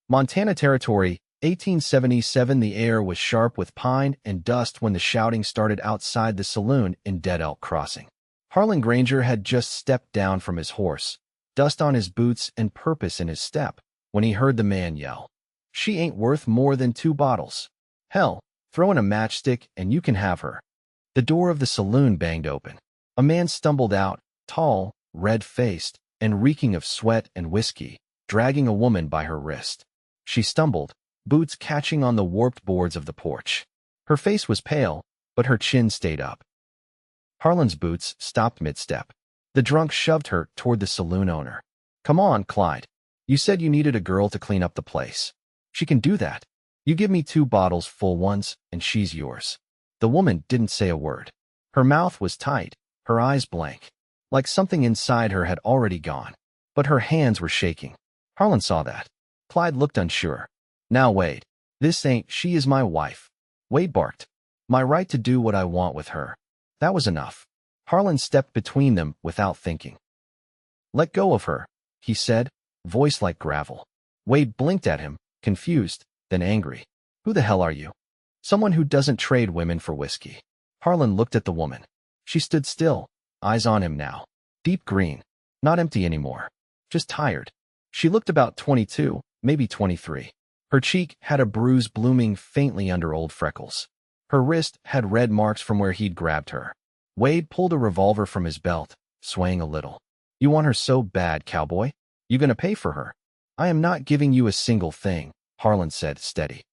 Montana Territory, 1877. The air was sharp with pine and dust when the shouting started outside the saloon in Dead Elk Crossing. Harlan Granger had just stepped down from his horse, dust on his boots and purpose in his step, when he heard the man yell, "She ain't worth more than 2 bottles. Hell, throw in a matchstick and you can have her." The door of the saloon banged open. A man stumbled out, tall, red-faced, and reeking of sweat and whiskey, dragging a woman by her wrist. She stumbled, boots catching on the warped boards of the porch. Her face was pale, but her chin stayed up. Harlan's boots stopped mid-step. The drunk shoved her toward the saloon owner. "Come on, Clyde. You said you needed a girl to clean up the place. She can do that. You give me 2 bottles full once, and she's yours." The woman didn't say a word. Her mouth was tight, her eyes blank, like something inside her had already gone. But her hands were shaking. Harlan saw that. Clyde looked unsure. "Now, Wade. She is my wife." Wade barked. "My right to do what I want with her." That was enough. Harlan stepped between them without thinking. "Let go of her," he said, voice like gravel. Wade blinked at him, confused, then angry. "Who the hell are you?" "Someone who doesn't trade women for whiskey." Harlan looked at the woman. She stood still, eyes on him now. Deep green, not empty anymore, just tired. She looked about 22, maybe 23. Her cheek had a bruise blooming faintly under old freckles. Her wrist had red marks from where he'd grabbed her. Wade pulled a revolver from his belt, swaying a little. "You want her so bad, Cowboy? You gonna pay for her?" "I am not giving you a single thing," Harlan said, steady.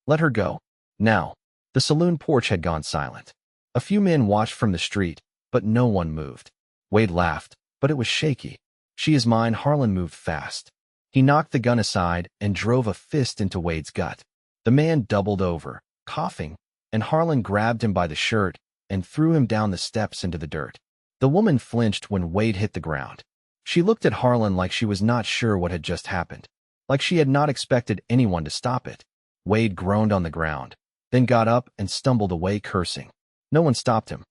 "Let her go. Now." The saloon porch had gone silent. A few men watched from the street, but no one moved. Wade laughed, but it was shaky. "She is mine." Harlan moved fast. He knocked the gun aside and drove a fist into Wade's gut. The man doubled over, coughing, and Harlan grabbed him by the shirt and threw him down the steps into the dirt. The woman flinched when Wade hit the ground. She looked at Harlan like she was not sure what had just happened, like she had not expected anyone to stop it. Wade groaned on the ground, then got up and stumbled away cursing. No one stopped him.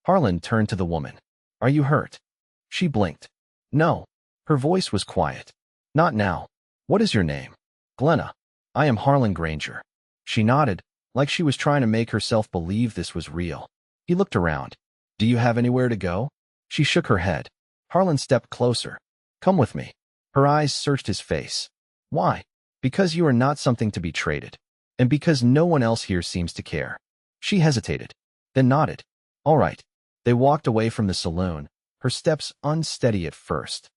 Harlan turned to the woman. "Are you hurt?" She blinked. "No." Her voice was quiet. "Not now. What is your name?" "Glenna. I am Harlan Granger." She nodded, like she was trying to make herself believe this was real. He looked around. "Do you have anywhere to go?" She shook her head. Harlan stepped closer. "Come with me." Her eyes searched his face. "Why?" "Because you are not something to be traded. And because no one else here seems to care." She hesitated, then nodded. "All right." They walked away from the saloon, her steps unsteady at first.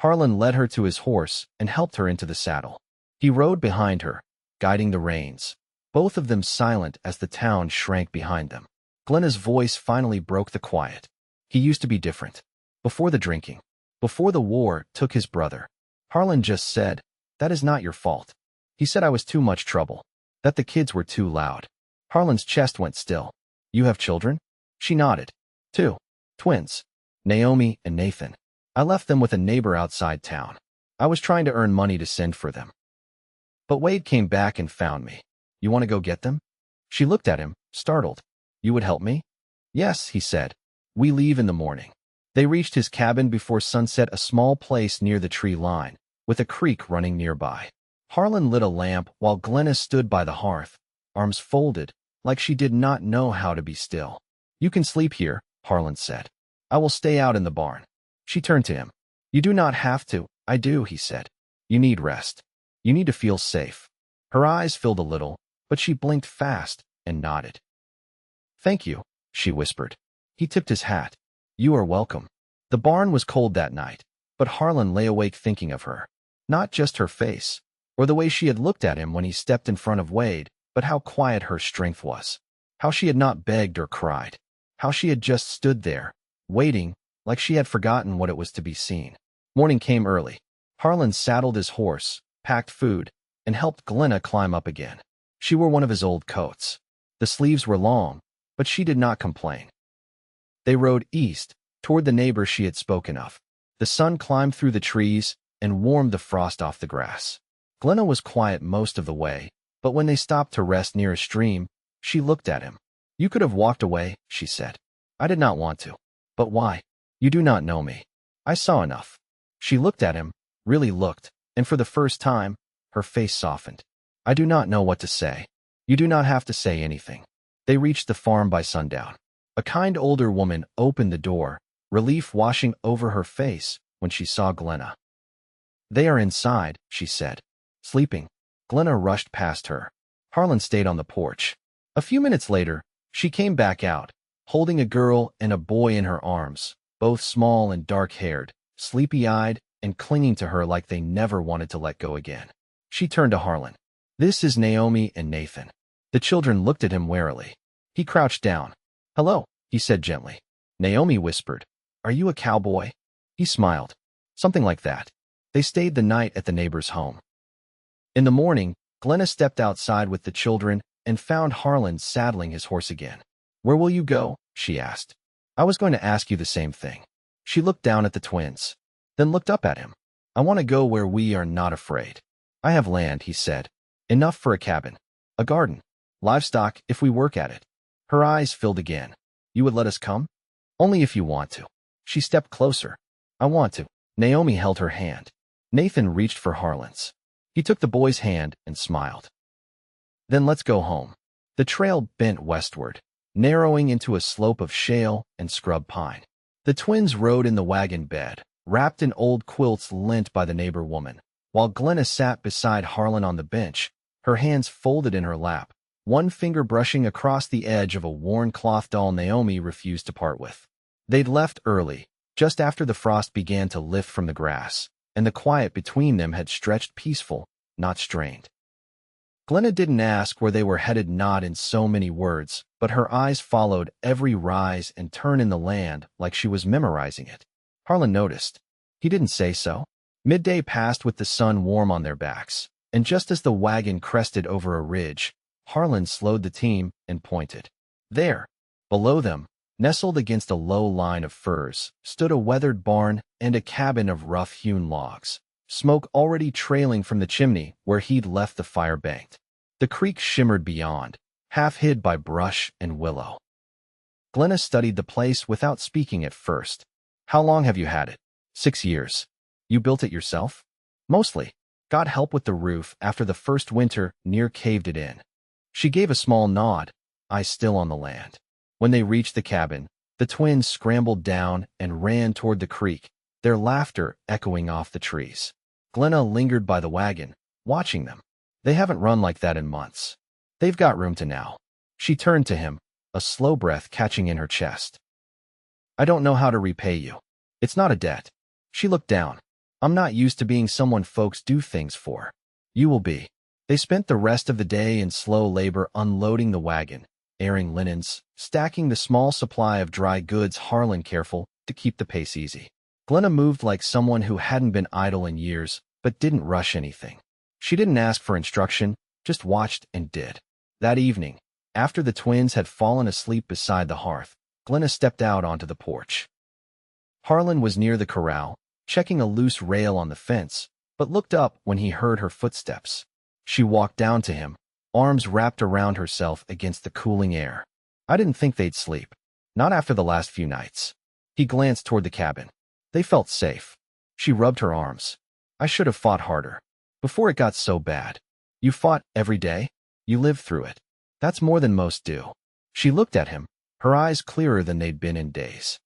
Harlan led her to his horse and helped her into the saddle. He rode behind her, guiding the reins, both of them silent as the town shrank behind them. Glenna's voice finally broke the quiet. "He used to be different. Before the drinking. Before the war took his brother. Harlan just said, 'That is not your fault.' He said I was too much trouble. That the kids were too loud." Harlan's chest went still. "You have children?" She nodded. "2. Twins. Naomi and Nathan. I left them with a neighbor outside town. I was trying to earn money to send for them. But Wade came back and found me. You want to go get them?" She looked at him, startled. "You would help me?" "Yes," he said. "We leave in the morning." They reached his cabin before sunset, a small place near the tree line, with a creek running nearby. Harlan lit a lamp while Glenna stood by the hearth, arms folded, like she did not know how to be still. "You can sleep here," Harlan said. "I will stay out in the barn." She turned to him. "You do not have to." "I do," he said. "You need rest. You need to feel safe." Her eyes filled a little, but she blinked fast and nodded. "Thank you," she whispered. He tipped his hat. "You are welcome." The barn was cold that night, but Harlan lay awake thinking of her. Not just her face, or the way she had looked at him when he stepped in front of Wade, but how quiet her strength was. How she had not begged or cried. How she had just stood there, waiting, like she had forgotten what it was to be seen. Morning came early. Harlan saddled his horse, packed food, and helped Glenna climb up again. She wore one of his old coats. The sleeves were long, but she did not complain. They rode east, toward the neighbor she had spoken of. The sun climbed through the trees and warmed the frost off the grass. Glenna was quiet most of the way, but when they stopped to rest near a stream, she looked at him. "You could have walked away," she said. "I did not want to." "But why?" "You do not know me." "I saw enough." She looked at him, really looked, and for the first time, her face softened. I do not know what to say. You do not have to say anything. They reached the farm by sundown. A kind older woman opened the door, relief washing over her face when she saw Glenna. They are inside, she said. Sleeping. Glenna rushed past her. Harlan stayed on the porch. A few minutes later, she came back out, holding a girl and a boy in her arms, both small and dark-haired, sleepy-eyed, and clinging to her like they never wanted to let go again. She turned to Harlan. This is Naomi and Nathan. The children looked at him warily. He crouched down. Hello, he said gently. Naomi whispered, Are you a cowboy? He smiled. Something like that. They stayed the night at the neighbor's home. In the morning, Glenna stepped outside with the children and found Harlan saddling his horse again. Where will you go? She asked. I was going to ask you the same thing. She looked down at the twins, then looked up at him. I want to go where we are not afraid. I have land, he said. Enough for a cabin. A garden. Livestock if we work at it. Her eyes filled again. You would let us come? Only if you want to. She stepped closer. I want to. Naomi held her hand. Nathan reached for Harlan's. He took the boy's hand and smiled. Then let's go home. The trail bent westward, narrowing into a slope of shale and scrub pine. The twins rode in the wagon bed, wrapped in old quilts lent by the neighbor woman, while Glenna sat beside Harlan on the bench, her hands folded in her lap, one finger brushing across the edge of a worn cloth doll Naomi refused to part with. They'd left early, just after the frost began to lift from the grass, and the quiet between them had stretched peaceful, not strained. Glenna didn't ask where they were headed, not in so many words, but her eyes followed every rise and turn in the land like she was memorizing it. Harlan noticed. He didn't say so. Midday passed with the sun warm on their backs, and just as the wagon crested over a ridge, Harlan slowed the team and pointed. There, below them, nestled against a low line of firs, stood a weathered barn and a cabin of rough-hewn logs, smoke already trailing from the chimney where he'd left the fire banked. The creek shimmered beyond, half hid by brush and willow. Glenna studied the place without speaking at first. How long have you had it? 6 years. You built it yourself? Mostly. Got help with the roof after the first winter near caved it in. She gave a small nod, eyes still on the land. When they reached the cabin, the twins scrambled down and ran toward the creek, their laughter echoing off the trees. Glenna lingered by the wagon, watching them. They haven't run like that in months. They've got room to now. She turned to him, a slow breath catching in her chest. I don't know how to repay you. It's not a debt. She looked down. I'm not used to being someone folks do things for. You will be. They spent the rest of the day in slow labor unloading the wagon, airing linens, stacking the small supply of dry goods, Harlan careful to keep the pace easy. Glenna moved like someone who hadn't been idle in years, but didn't rush anything. She didn't ask for instruction, just watched and did. That evening, after the twins had fallen asleep beside the hearth, Glenna stepped out onto the porch. Harlan was near the corral, checking a loose rail on the fence, but looked up when he heard her footsteps. She walked down to him, arms wrapped around herself against the cooling air. I didn't think they'd sleep. Not after the last few nights. He glanced toward the cabin. They felt safe. She rubbed her arms. I should have fought harder. Before it got so bad. You fought every day? You lived through it. That's more than most do. She looked at him, her eyes clearer than they'd been in days.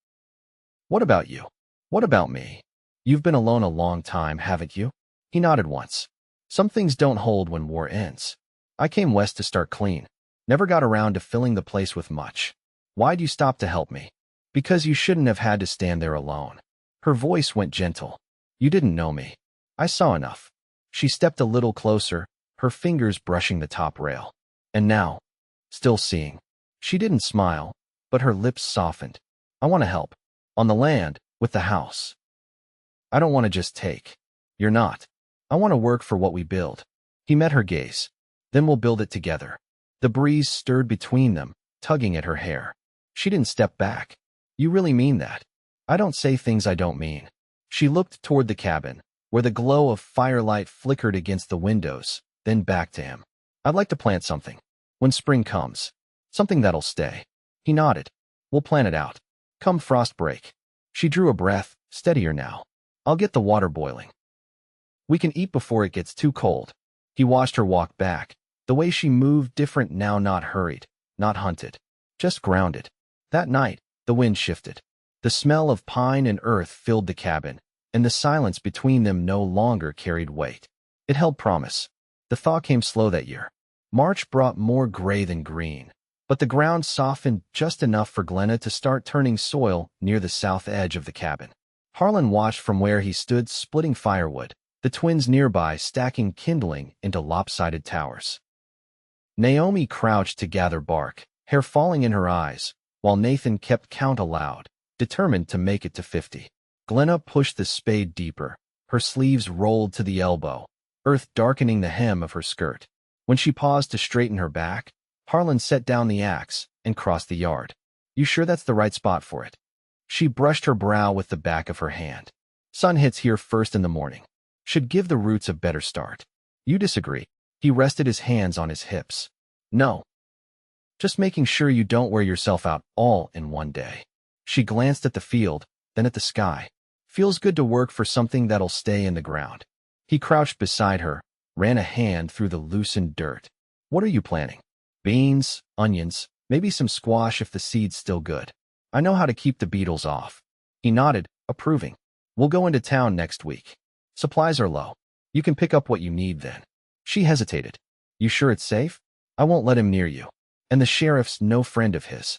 What about you? What about me? You've been alone a long time, haven't you? He nodded once. Some things don't hold when war ends. I came west to start clean. Never got around to filling the place with much. Why'd you stop to help me? Because you shouldn't have had to stand there alone. Her voice went gentle. You didn't know me. I saw enough. She stepped a little closer, her fingers brushing the top rail. And now, still seeing. She didn't smile, but her lips softened. I want to help. On the land, with the house. I don't want to just take. You're not. I want to work for what we build. He met her gaze. Then we'll build it together. The breeze stirred between them, tugging at her hair. She didn't step back. You really mean that? I don't say things I don't mean. She looked toward the cabin, where the glow of firelight flickered against the windows, then back to him. I'd like to plant something. When spring comes. Something that'll stay. He nodded. We'll plan it out. Come frost break. She drew a breath, steadier now. I'll get the water boiling. We can eat before it gets too cold. He watched her walk back. The way she moved different now, not hurried, not hunted, just grounded. That night, the wind shifted. The smell of pine and earth filled the cabin, and the silence between them no longer carried weight. It held promise. The thaw came slow that year. March brought more gray than green, but the ground softened just enough for Glenna to start turning soil near the south edge of the cabin. Harlan watched from where he stood splitting firewood, the twins nearby stacking kindling into lopsided towers. Naomi crouched to gather bark, hair falling in her eyes, while Nathan kept count aloud, determined to make it to 50. Glenna pushed the spade deeper, her sleeves rolled to the elbow, earth darkening the hem of her skirt. When she paused to straighten her back, Harlan set down the axe and crossed the yard. You sure that's the right spot for it? She brushed her brow with the back of her hand. Sun hits here first in the morning. Should give the roots a better start. You disagree? He rested his hands on his hips. No. Just making sure you don't wear yourself out all in one day. She glanced at the field, then at the sky. Feels good to work for something that'll stay in the ground. He crouched beside her, ran a hand through the loosened dirt. What are you planting? Beans, onions, maybe some squash if the seed's still good. I know how to keep the beetles off. He nodded, approving. We'll go into town next week. Supplies are low. You can pick up what you need then. She hesitated. You sure it's safe? I won't let him near you. And the sheriff's no friend of his.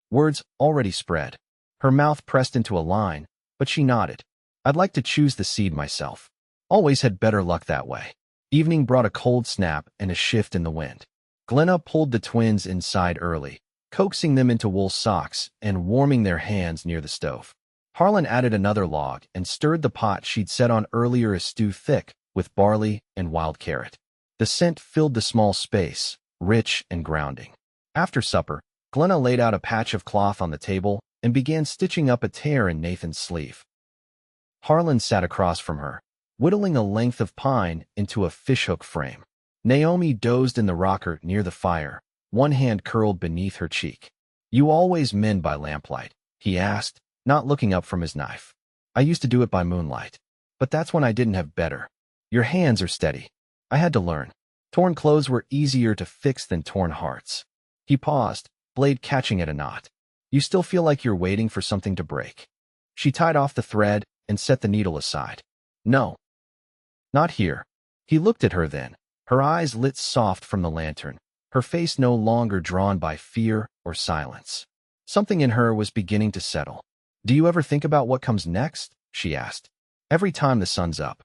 Words already spread. Her mouth pressed into a line, but she nodded. I'd like to choose the seed myself. Always had better luck that way. Evening brought a cold snap and a shift in the wind. Glenna pulled the twins inside early, coaxing them into wool socks and warming their hands near the stove. Harlan added another log and stirred the pot she'd set on earlier a stew thick with barley and wild carrot. The scent filled the small space, rich and grounding. After supper, Glenna laid out a patch of cloth on the table and began stitching up a tear in Nathan's sleeve. Harlan sat across from her, whittling a length of pine into a fishhook frame. Naomi dozed in the rocker near the fire, one hand curled beneath her cheek. You always mend by lamplight? He asked, not looking up from his knife. I used to do it by moonlight, but that's when I didn't have better. Your hands are steady. I had to learn. Torn clothes were easier to fix than torn hearts. He paused, blade catching at a knot. You still feel like you're waiting for something to break. She tied off the thread and set the needle aside. No. Not here. He looked at her then, her eyes lit soft from the lantern, her face no longer drawn by fear or silence. Something in her was beginning to settle. Do you ever think about what comes next? She asked. Every time the sun's up.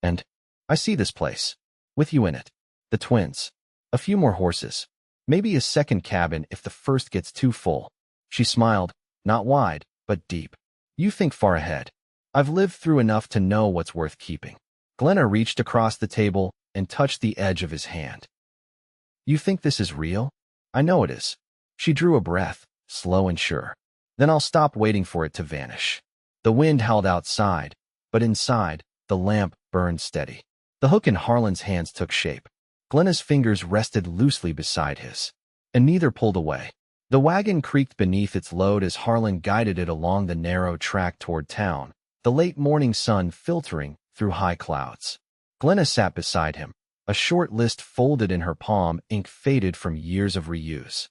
And I see this place. With you in it. The twins. A few more horses. Maybe a second cabin if the first gets too full. She smiled, not wide, but deep. You think far ahead. I've lived through enough to know what's worth keeping. Glenna reached across the table and touched the edge of his hand. You think this is real? I know it is. She drew a breath, slow and sure. Then I'll stop waiting for it to vanish. The wind howled outside, but inside, the lamp burned steady. The hook in Harlan's hands took shape. Glenna's fingers rested loosely beside his, and neither pulled away. The wagon creaked beneath its load as Harlan guided it along the narrow track toward town, the late morning sun filtering through high clouds. Glenna sat beside him, a short list folded in her palm, ink faded from years of reuse.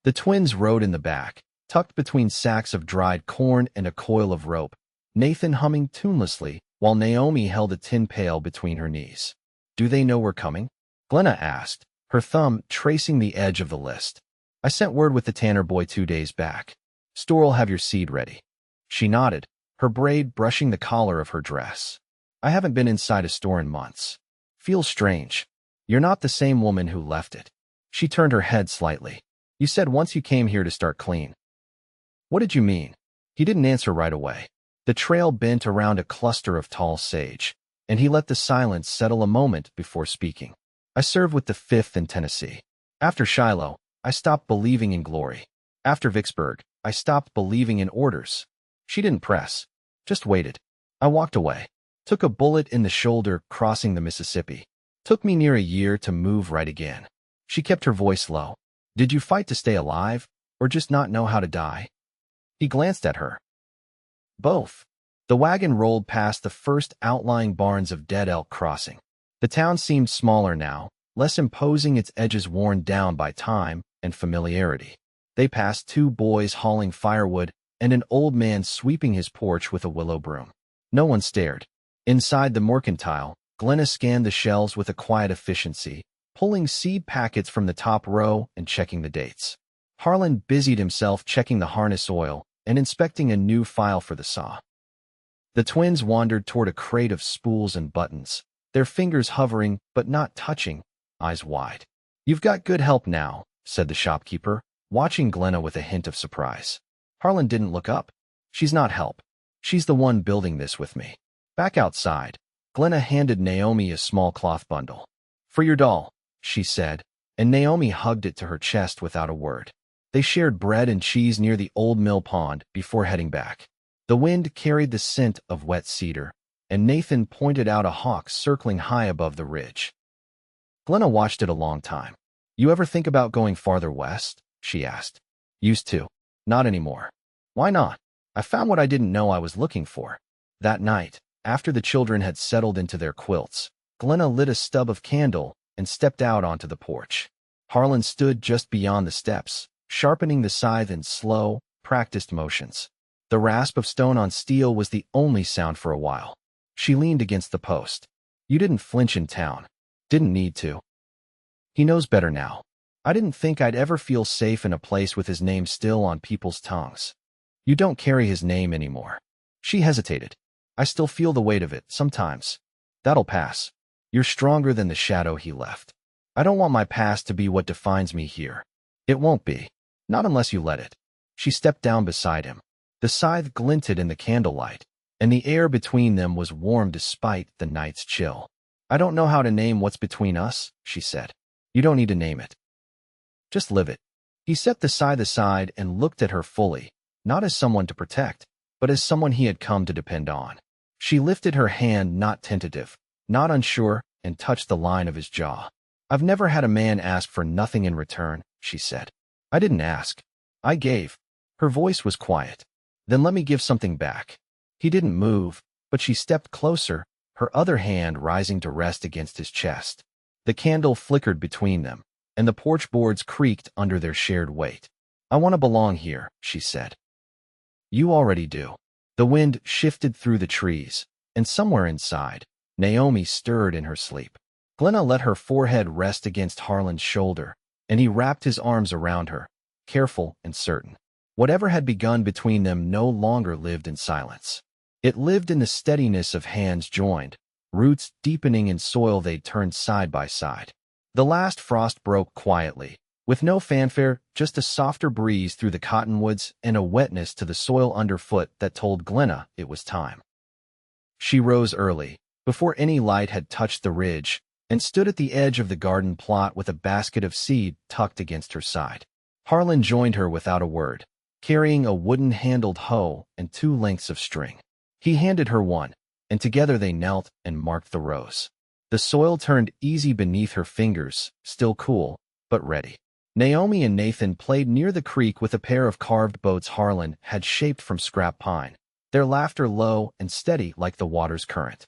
The twins rode in the back, tucked between sacks of dried corn and a coil of rope, Nathan humming tunelessly, while Naomi held a tin pail between her knees. Do they know we're coming? Glenna asked, her thumb tracing the edge of the list. I sent word with the Tanner boy 2 days back. Store'll have your seed ready. She nodded, her braid brushing the collar of her dress. I haven't been inside a store in months. Feels strange. You're not the same woman who left it. She turned her head slightly. You said once you came here to start clean. What did you mean? He didn't answer right away. The trail bent around a cluster of tall sage, and he let the silence settle a moment before speaking. I served with the 5th in Tennessee. After Shiloh, I stopped believing in glory. After Vicksburg, I stopped believing in orders. She didn't press, just waited. I walked away. Took a bullet in the shoulder crossing the Mississippi. Took me near a year to move right again. She kept her voice low. Did you fight to stay alive, or just not know how to die? He glanced at her. Both. The wagon rolled past the first outlying barns of Dead Elk Crossing. The town seemed smaller now, less imposing, its edges worn down by time and familiarity. They passed two boys hauling firewood and an old man sweeping his porch with a willow broom. No one stared. Inside the mercantile, Glenna scanned the shelves with a quiet efficiency, pulling seed packets from the top row and checking the dates. Harlan busied himself checking the harness oil and inspecting a new file for the saw. The twins wandered toward a crate of spools and buttons, their fingers hovering but not touching, eyes wide. "You've got good help now," said the shopkeeper, watching Glenna with a hint of surprise. Harlan didn't look up. "She's not help. She's the one building this with me." Back outside, Glenna handed Naomi a small cloth bundle. "For your doll," she said, and Naomi hugged it to her chest without a word. They shared bread and cheese near the old mill pond before heading back. The wind carried the scent of wet cedar, and Nathan pointed out a hawk circling high above the ridge. Glenna watched it a long time. "You ever think about going farther west?" she asked. "Used to. Not anymore." "Why not?" "I found what I didn't know I was looking for." That night, after the children had settled into their quilts, Glenna lit a stub of candle and stepped out onto the porch. Harlan stood just beyond the steps, sharpening the scythe in slow, practiced motions. The rasp of stone on steel was the only sound for a while. She leaned against the post. "You didn't flinch in town." "Didn't need to." "He knows better now. I didn't think I'd ever feel safe in a place with his name still on people's tongues." "You don't carry his name anymore." She hesitated. "I still feel the weight of it, sometimes." "That'll pass. You're stronger than the shadow he left. I don't want my past to be what defines me here." "It won't be. Not unless you let it." She stepped down beside him. The scythe glinted in the candlelight, and the air between them was warm despite the night's chill. "I don't know how to name what's between us," she said. "You don't need to name it. Just live it." He set the scythe aside and looked at her fully, not as someone to protect, but as someone he had come to depend on. She lifted her hand, not tentative, not unsure, and touched the line of his jaw. "I've never had a man ask for nothing in return," she said. "I didn't ask. I gave." Her voice was quiet. "Then let me give something back." He didn't move, but she stepped closer, her other hand rising to rest against his chest. The candle flickered between them, and the porch boards creaked under their shared weight. "I want to belong here," she said. "You already do." The wind shifted through the trees, and somewhere inside, Naomi stirred in her sleep. Glenna let her forehead rest against Harlan's shoulder, and he wrapped his arms around her, careful and certain. Whatever had begun between them no longer lived in silence. It lived in the steadiness of hands joined, roots deepening in soil they'd turned side by side. The last frost broke quietly, with no fanfare, just a softer breeze through the cottonwoods and a wetness to the soil underfoot that told Glenna it was time. She rose early, before any light had touched the ridge, and stood at the edge of the garden plot with a basket of seed tucked against her side. Harlan joined her without a word, carrying a wooden-handled hoe and 2 lengths of string. He handed her one, and together they knelt and marked the rows. The soil turned easy beneath her fingers, still cool, but ready. Naomi and Nathan played near the creek with a pair of carved boats Harlan had shaped from scrap pine, their laughter low and steady like the water's current.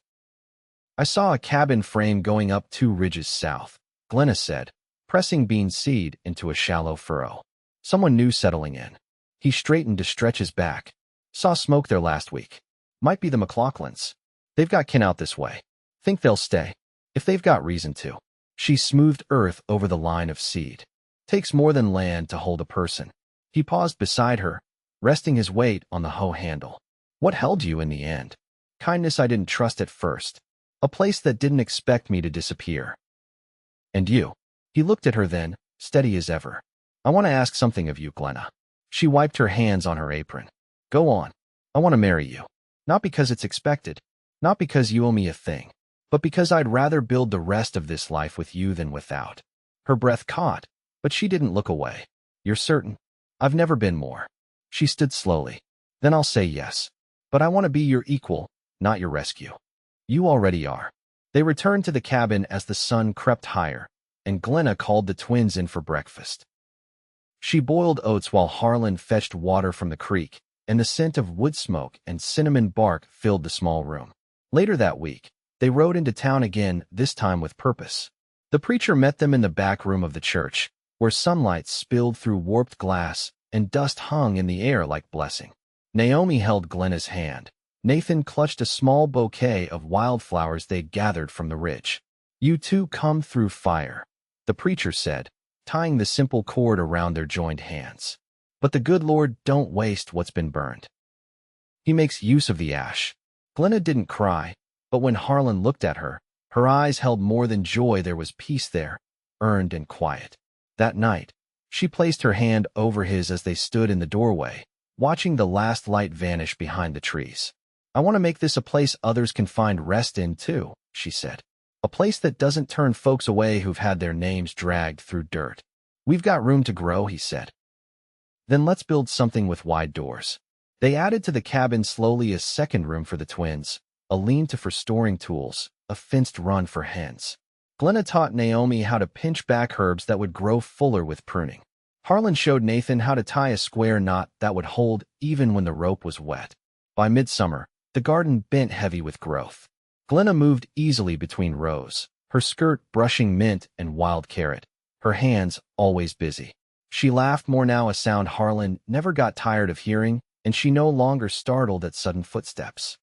"I saw a cabin frame going up 2 ridges south," Glenna said, pressing bean seed into a shallow furrow. "Someone new settling in." He straightened to stretch his back. "Saw smoke there last week. Might be the McLaughlins. They've got kin out this way. Think they'll stay. If they've got reason to." She smoothed earth over the line of seed. "Takes more than land to hold a person." He paused beside her, resting his weight on the hoe handle. "What held you in the end?" "Kindness I didn't trust at first. A place that didn't expect me to disappear." "And you?" He looked at her then, steady as ever. "I want to ask something of you, Glenna." She wiped her hands on her apron. "Go on. I want to marry you. Not because it's expected, not because you owe me a thing, but because I'd rather build the rest of this life with you than without." Her breath caught, but she didn't look away. "You're certain?" "I've never been more." She stood slowly. "Then I'll say yes. But I want to be your equal, not your rescue." "You already are." They returned to the cabin as the sun crept higher, and Glenna called the twins in for breakfast. She boiled oats while Harlan fetched water from the creek, and the scent of wood smoke and cinnamon bark filled the small room. Later that week, they rode into town again, this time with purpose. The preacher met them in the back room of the church, where sunlight spilled through warped glass and dust hung in the air like blessing. Naomi held Glenna's hand. Nathan clutched a small bouquet of wildflowers they'd gathered from the ridge. "You two come through fire," the preacher said, tying the simple cord around their joined hands. "But the good Lord don't waste what's been burned. He makes use of the ash." Glenna didn't cry, but when Harlan looked at her, her eyes held more than joy. There was peace there, earned and quiet. That night, she placed her hand over his as they stood in the doorway, watching the last light vanish behind the trees. "I want to make this a place others can find rest in too," she said. "A place that doesn't turn folks away who've had their names dragged through dirt." "We've got room to grow," he said. "Then let's build something with wide doors." They added to the cabin slowly a second room for the twins, a lean-to for storing tools, a fenced run for hens. Glenna taught Naomi how to pinch back herbs that would grow fuller with pruning. Harlan showed Nathan how to tie a square knot that would hold even when the rope was wet. By midsummer, the garden bent heavy with growth. Glenna moved easily between rows, her skirt brushing mint and wild carrot, her hands always busy. She laughed more now, a sound Harlan never got tired of hearing, and she no longer startled at sudden footsteps.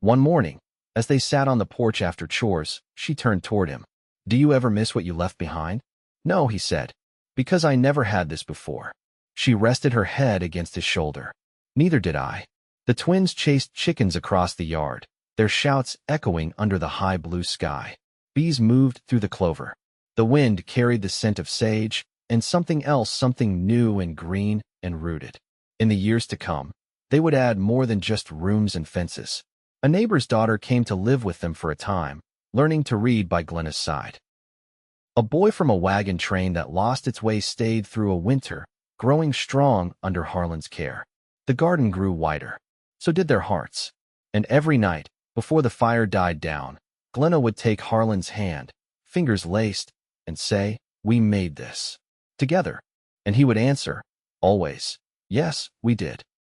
One morning, as they sat on the porch after chores, she turned toward him. "Do you ever miss what you left behind?" "No," he said, "because I never had this before." She rested her head against his shoulder. "Neither did I." The twins chased chickens across the yard, their shouts echoing under the high blue sky. Bees moved through the clover. The wind carried the scent of sage and something else, something new and green and rooted. In the years to come, they would add more than just rooms and fences. A neighbor's daughter came to live with them for a time, learning to read by Glenna's side. A boy from a wagon train that lost its way stayed through a winter, growing strong under Harlan's care. The garden grew wider. So did their hearts. And every night, before the fire died down, Glenna would take Harlan's hand, fingers laced, and say, "We made this together." And he would answer, always, "Yes, we did."